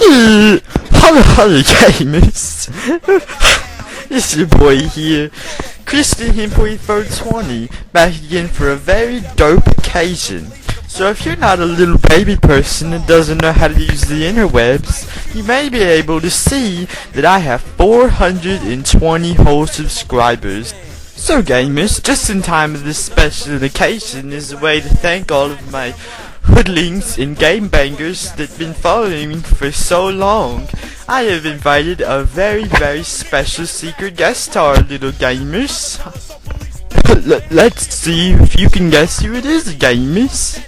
Hello, gamers. It's your boy here, Christian Himboy 420, back again for a very dope occasion. So if you're not a little baby person that doesn't know how to use the interwebs, you may be able to see that I have 420 whole subscribers. So gamers, just in time of this special occasion is a way to thank all of my hoodlings and game bangers that been following me for so long. I have invited a very special secret guest star, little gamers. Let's see if you can guess who it is, gamers.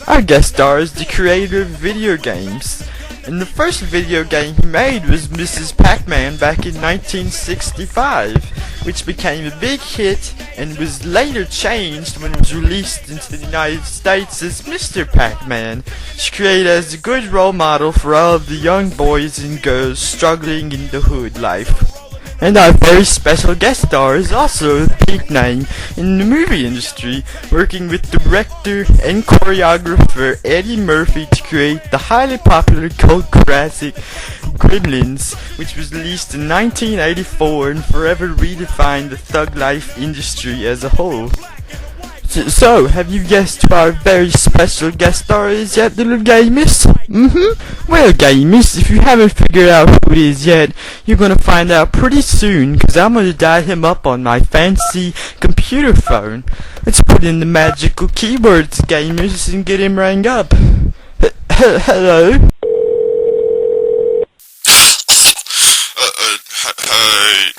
Our guest star is the creator of video games, and the first video game he made was Mrs. Pac-Man back in 1965, which became a big hit and was later changed when it was released into the United States as Mr. Pac-Man, to create as a good role model for all of the young boys and girls struggling in the hood life. And our very special guest star is also a big name in the movie industry, working with director and choreographer Eddie Murphy to create the highly popular cult classic Gremlins, which was released in 1984 and forever redefined the thug life industry as a whole. So, have you guessed who our very special guest star is yet, little gamers? Well, gamers, if you haven't figured out who it is yet, you're gonna find out pretty soon, cause I'm gonna dial him up on my fancy computer phone. Let's put in the magical keywords, gamers, and get him rang up. Hello? Hey,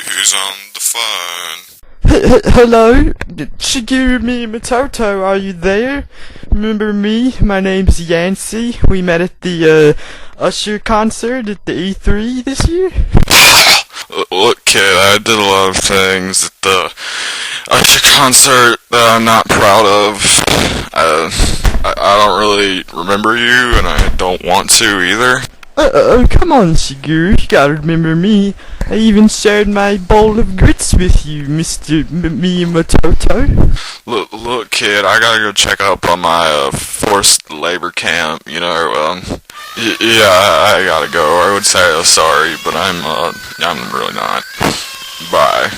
who's on the phone? Hello? Shigeru Miyamoto, are you there? Remember me? My name's Yancey. We met at the Usher concert at the E3 this year. Look, kid, I did a lot of things at the Usher concert that I'm not proud of. I don't really remember you, and I don't want to either. Come on, Shigeru, you gotta remember me. I even shared my bowl of grits with you, Mr. Miyamoto. Look, kid, I gotta go check up on my forced labor camp. Yeah, I gotta go. I would say sorry, but I'm really not. Bye.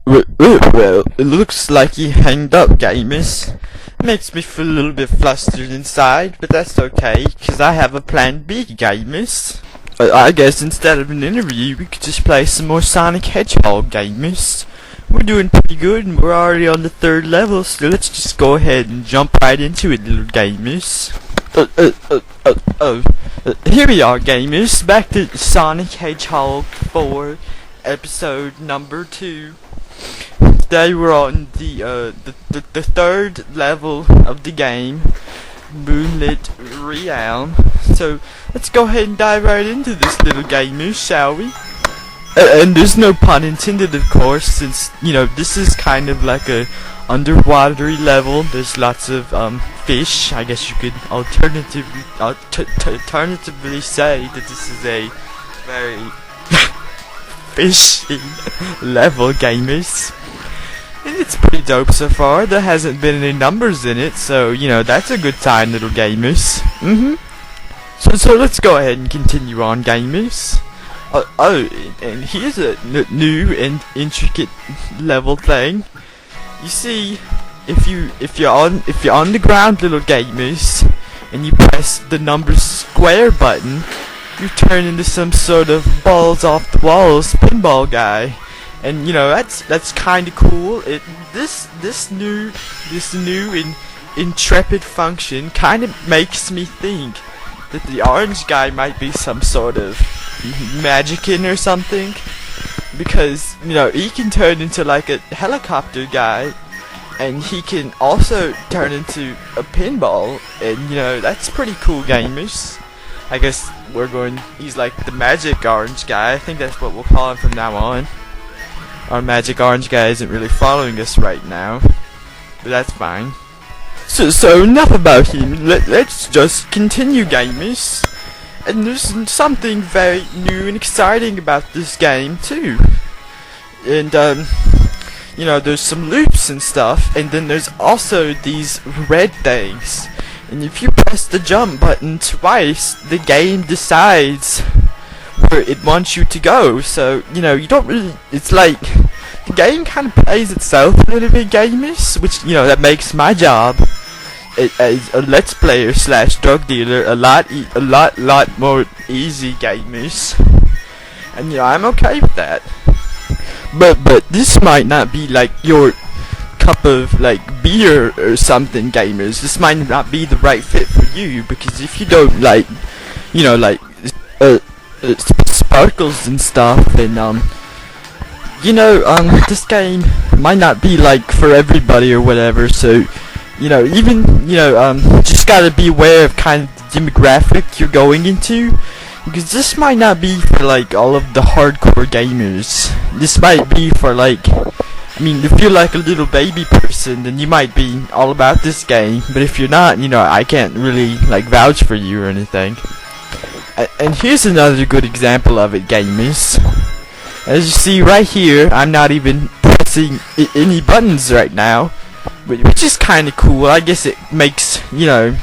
Well, it looks like he hanged up, gamers. Makes me feel a little bit flustered inside, but that's okay, cause I have a plan B, gamers. I guess instead of an interview, we could just play some more Sonic Hedgehog, gamers. We're doing pretty good, and we're already on the 3rd level, so let's just go ahead and jump right into it, little gamers. Here we are, gamers, back to Sonic Hedgehog 4, episode number 2. Today we're on the 3rd level of the game, Moonlit Realm. So let's go ahead and dive right into this, little gamers, shall we? And there's no pun intended, of course, since this is kind of like a underwatery level. There's lots of fish. I guess you could alternatively say that this is a very fishy level, gamers. And it's pretty dope so far. There hasn't been any numbers in it, so that's a good sign, little gamers. So let's go ahead and continue on, gamers. And here's a new and intricate level thing. You see, if you're on the ground, little gamers, and you press the number square button, you turn into some sort of balls off the walls pinball guy. And that's kind of cool. This new and intrepid function kind of makes me think that the orange guy might be some sort of magician or something, because he can turn into like a helicopter guy, and he can also turn into a pinball, and that's pretty cool, gamers. I guess he's like the magic orange guy. I think that's what we'll call him from now on. Our magic orange guy isn't really following us right now, but that's fine. So enough about him. Let's just continue, gamers. And there's something very new and exciting about this game too. And there's some loops and stuff, and then there's also these red things. And if you press the jump button twice, the game decides where it wants you to go. So, you know, you don't really, it's like, the game kind of plays itself a little bit, gamers, which, you know, that makes my job as a let's player slash drug dealer a lot more easy, gamers. And, you know, I'm okay with that. But this might not be like your cup of like beer or something, gamers. This might not be the right fit for you, because if you don't like, you know, like sparkles and stuff, and you know, this game might not be like for everybody or whatever. So, you know, even, you know, just gotta be aware of kind of the demographic you're going into, because this might not be for like all of the hardcore gamers. This might be for like, I mean, if you're like a little baby person, then you might be all about this game. But if you're not, you know, I can't really like vouch for you or anything. And here's another good example of it, gamers. As you see right here, I'm not even pressing any buttons right now, which is kind of cool. I guess it makes, you know,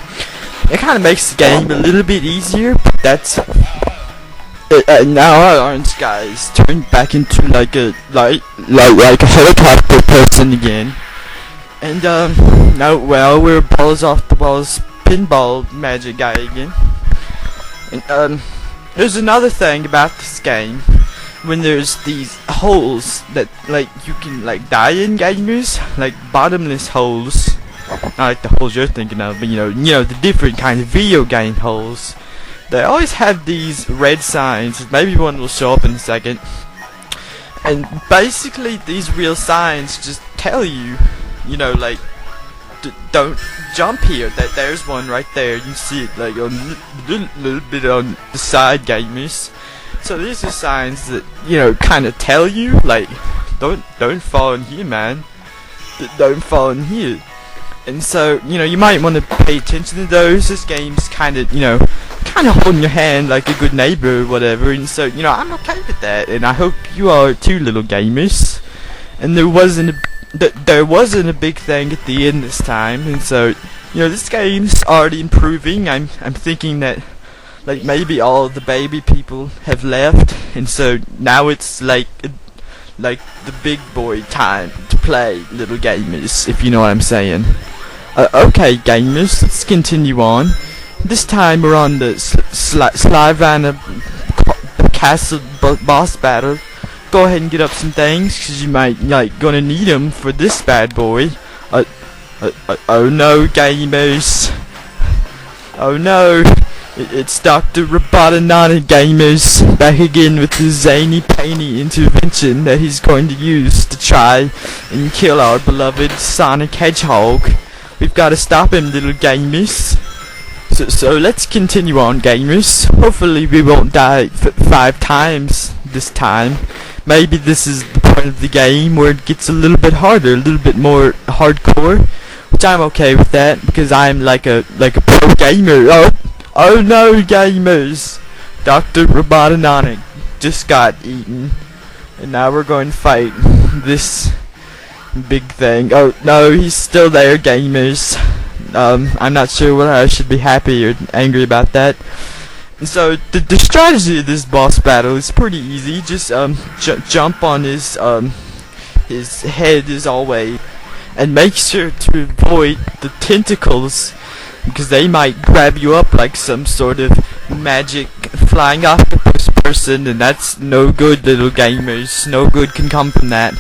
it kind of makes the game a little bit easier. But that's now our orange guy is turned back into like a like a helicopter person again. And now, well, we're balls off the walls pinball magic guy again. And there's another thing about this game. When there's these holes that like you can like die in, gamers, like bottomless holes, not like the holes you're thinking of, but you know the different kind of video game holes. They always have these red signs. Maybe one will show up in a second. And basically, these real signs just tell you, you know, like, don't jump here. There's one right there. You see it like on a little bit on the side, gamers. So these are signs that, you know, kind of tell you, like, don't fall in here, man. Don't fall in here. And so, you know, you might want to pay attention to those. This game's kind of, you know, kind of holding your hand like a good neighbor or whatever. And so, you know, I'm okay with that. And I hope you are too, little gamers. And there wasn't a big thing at the end this time. And so, you know, this game's already improving. I'm thinking that, like, maybe all of the baby people have left, and so now it's like the big boy time to play, little gamers, if you know what I'm saying. Okay, gamers, let's continue on. This time we're on the Slavana Castle boss battle. Go ahead and get up some things, cause you might like gonna need them for this bad boy. Oh no, gamers! Oh no! It's Dr. Robotononik, gamers, back again with the zany painy intervention that he's going to use to try and kill our beloved Sonic Hedgehog. We've got to stop him, little gamers. So let's continue on, gamers. Hopefully we won't die 5 times this time. Maybe this is the point of the game where it gets a little bit harder, a little bit more hardcore, which I'm okay with that because I'm like a pro gamer. Oh no, gamers! Dr. Robotononik just got eaten, and now we're going to fight this big thing. Oh no, he's still there, gamers. I'm not sure whether I should be happy or angry about that. And so the strategy of this boss battle is pretty easy. Just jump on his head as always, and make sure to avoid the tentacles, because they might grab you up like some sort of magic flying octopus person, and that's no good, little gamers. No good can come from that.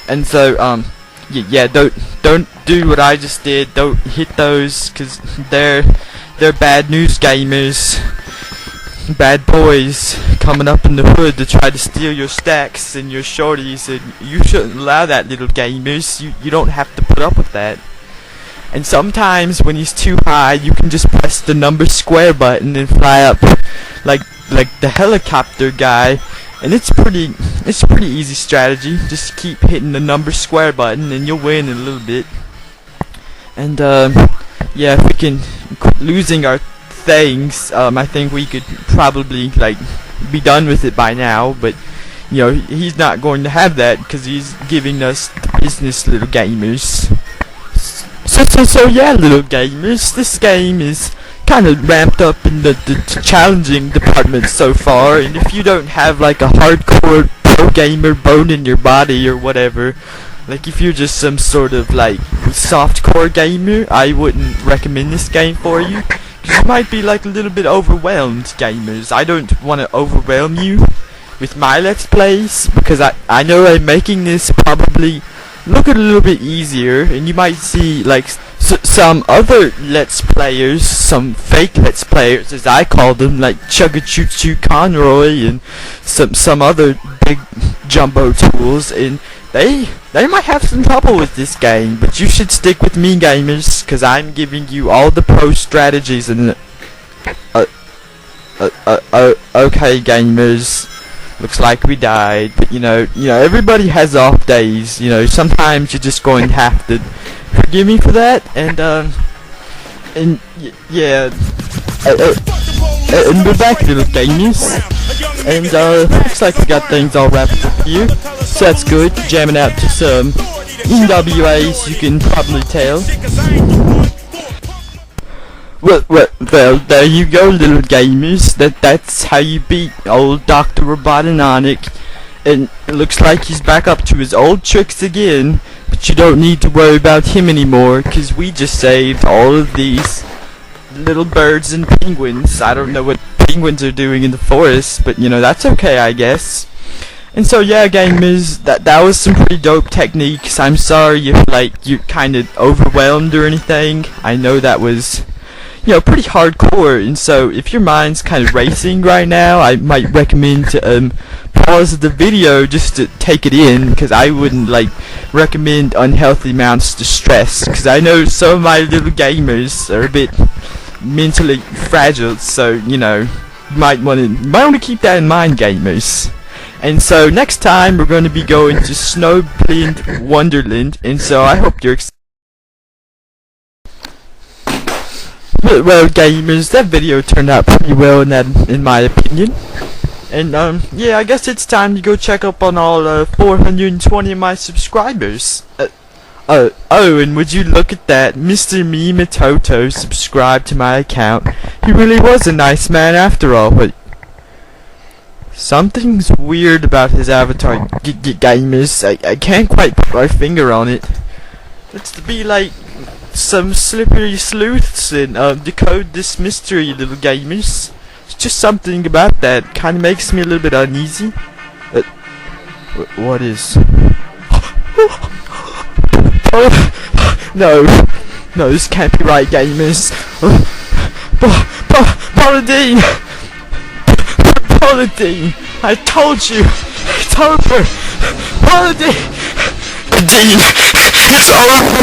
And so yeah, don't do what I just did. Don't hit those, cause they're bad news, gamers. Bad boys coming up in the hood to try to steal your stacks and your shorties, and you shouldn't allow that, little gamers. You don't have to put up with that. And sometimes when he's too high, you can just press the number square button and fly up like the helicopter guy. And it's pretty easy strategy. Just keep hitting the number square button and you'll win in a little bit. And yeah, if we can quit losing our things, I think we could probably like be done with it by now. But you know, he's not going to have that because he's giving us the business, little gamers. So yeah, little gamers, this game is kind of ramped up in the challenging department so far, and if you don't have like a hardcore pro gamer bone in your body or whatever, like if you're just some sort of like softcore gamer, I wouldn't recommend this game for you. 'Cause you might be like a little bit overwhelmed, gamers. I don't want to overwhelm you with my Let's Plays, because I know I'm making this probably look a little bit easier, and you might see like some other Let's Players, some fake Let's Players as I call them, like Chugga Conroy and some other big jumbo tools, and they might have some trouble with this game, but you should stick with me, gamers, because I'm giving you all the pro strategies and okay, gamers. Looks like we died, but you know, everybody has off days. You know, sometimes you're just going to have to forgive me for that, and yeah, and we're back, little gamers, and looks like we got things all wrapped up here, so that's good. Jamming out to some NWAs, you can probably tell. Well, there you go, little gamers. That's how you beat old Dr. Robotononik. And it looks like he's back up to his old tricks again. But you don't need to worry about him anymore, 'cause we just saved all of these little birds and penguins. I don't know what penguins are doing in the forest, but you know, that's okay, I guess. And so yeah, gamers, that was some pretty dope techniques. I'm sorry if like you're kind of overwhelmed or anything. I know that was, you know, pretty hardcore, and so if your mind's kind of racing right now, I might recommend to pause the video just to take it in, because I wouldn't like recommend unhealthy amounts of stress, because I know some of my little gamers are a bit mentally fragile, so you know, you might want to keep that in mind, gamers. And so next time we're going to be going to Snowblind Wonderland, and so I hope you're excited. Well, gamers, that video turned out pretty well in my opinion. And yeah, I guess it's time to go check up on all 420 of my subscribers. Oh, and would you look at that, Mr. Mimatoto subscribed to my account. He really was a nice man after all, but something's weird about his avatar, gamers. I can't quite put my finger on it. It's to be like some slippery sleuths and decode this mystery, little gamers. It's just something about that kind of makes me a little bit uneasy. What is? No, this can't be right, gamers. Pauladine, I told you, it's over. Pauladine, Dean, it's over.